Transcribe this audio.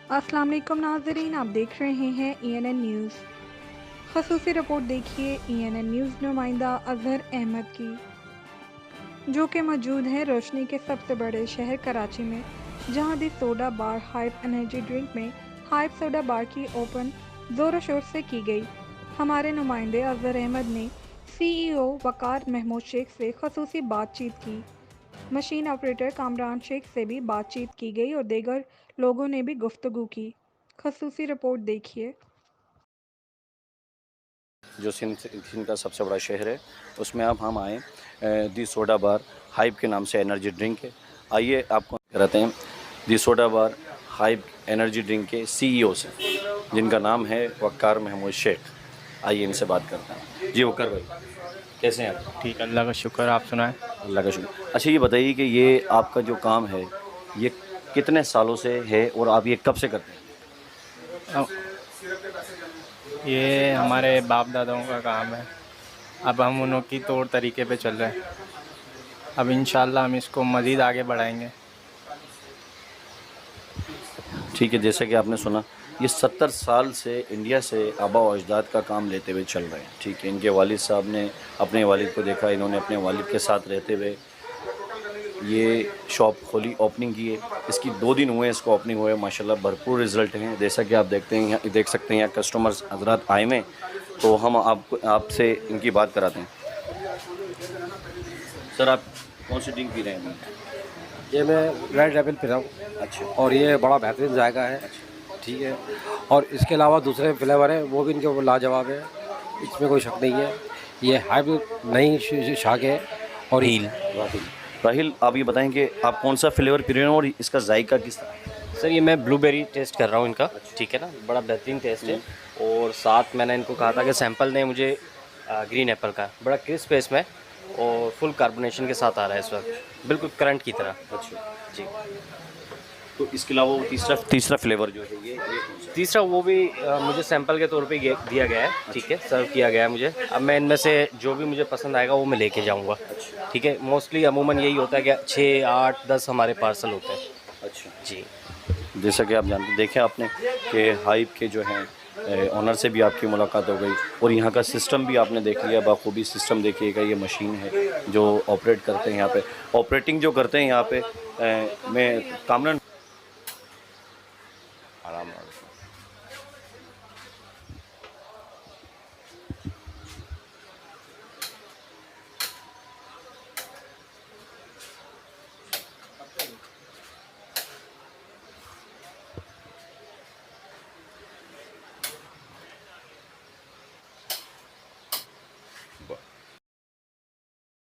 अस्सलाम वालेकुम नाज़रीन, आप देख रहे हैं ENN न्यूज़। ख़ुसूसी रिपोर्ट देखिए ENN न्यूज़ नुमाइंदा अज़हर अहमद की, जो कि मौजूद है रोशनी के सबसे बड़े शहर कराची में, जहां दी सोडा बार हाइप एनर्जी ड्रिंक में हाइप सोडा बार की ओपन ज़ोर शोर से की गई। हमारे नुमाइंदे अज़हर अहमद ने CEO वक़ार महमूद शेख से ख़ुसूसी बातचीत की। मशीन ऑपरेटर कामरान शेख से भी बातचीत की गई और दीगर लोगों ने भी गुफ्तगू की। ख़ुसूसी रिपोर्ट देखिए। जो सिंध का सबसे बड़ा शहर है, उसमें अब हम आए दी सोडा बार हाइप के नाम से एनर्जी ड्रिंक है। आइए आपको कराते हैं दी सोडा बार हाइप एनर्जी ड्रिंक के CEO से, जिनका नाम है वक़ार महमूद शेख। आइए इनसे बात करते हैं। जी वक़ार भाई, कैसे हैं आप? ठीक, अल्लाह का शुक्र। आप सुनाएं। अल्लाह का शुक्र। अच्छा, ये बताइए कि ये आपका जो काम है, ये कितने सालों से है और आप ये कब से करते हैं? अब ये हमारे बाप दादाओं का काम है। अब हम उन्हों की तौर तरीके पे चल रहे हैं। अब इंशाल्लाह हम इसको मज़ीद आगे बढ़ाएंगे। ठीक है, जैसे कि आपने सुना, ये 70 साल से इंडिया से आबा व अजदाद का काम लेते हुए चल रहे हैं। ठीक है, इनके वालिद साहब ने अपने वालिद को देखा, इन्होंने अपने वालिद के साथ रहते हुए ये शॉप खोली, ओपनिंग की है। इसकी 2 दिन हुए इसको ओपनिंग हुए, माशाल्लाह भरपूर रिज़ल्ट हैं। जैसा कि आप देख सकते हैं यहाँ कस्टमर्स हज़रात आए हुए हैं, तो हम आपसे इनकी बात कराते हैं। सर, आप कौन सी ड्रिंक पी रहे हैं? ये मैं रेड लेबल पी रहा हूँ। अच्छा। और ये बड़ा बेहतरीन जायका है। ठीक है। और इसके अलावा दूसरे फ्लेवर हैं, वो भी इनके वो लाजवाब है, इसमें कोई शक नहीं है। ये हाइब्रिड नई शाख है। और हील राहिल, आप ये बताएं कि आप कौन सा फ्लेवर पी रहे हैं और इसका जायका किस तरह है? सर, ये मैं ब्लूबेरी टेस्ट कर रहा हूँ इनका। ठीक है ना, बड़ा बेहतरीन टेस्ट है। और साथ मैंने इनको कहा था कि सैंपल दें मुझे ग्रीन एप्पल का। बड़ा क्रिस्प है इसमें और फुल कार्बोनेशन के साथ आ रहा है इस वक्त, बिल्कुल करंट की तरह। अच्छा। जी। तो इसके अलावा वो तीसरा फ्लेवर जो है, ये कौन सा है? तीसरा वो भी मुझे सैंपल के तौर पे दिया गया है। ठीक है, सर्व किया गया है मुझे। अब मैं इनमें से जो भी मुझे पसंद आएगा वो मैं लेके जाऊंगा। ठीक है, मोस्टली अमूमन यही होता है कि 6, 8, 10 हमारे पार्सल होते हैं। अच्छा। जी। जैसा कि आप जानते देखें आपने कि हाइप के जो हैं ओनर से भी आपकी मुलाकात हो गई और यहाँ का सिस्टम भी आपने देख लिया बाखूबी। सिस्टम देखिएगा, ये मशीन है जो ऑपरेट करते हैं यहाँ पे, ऑपरेटिंग जो करते हैं यहाँ पे मैं कामरान आराम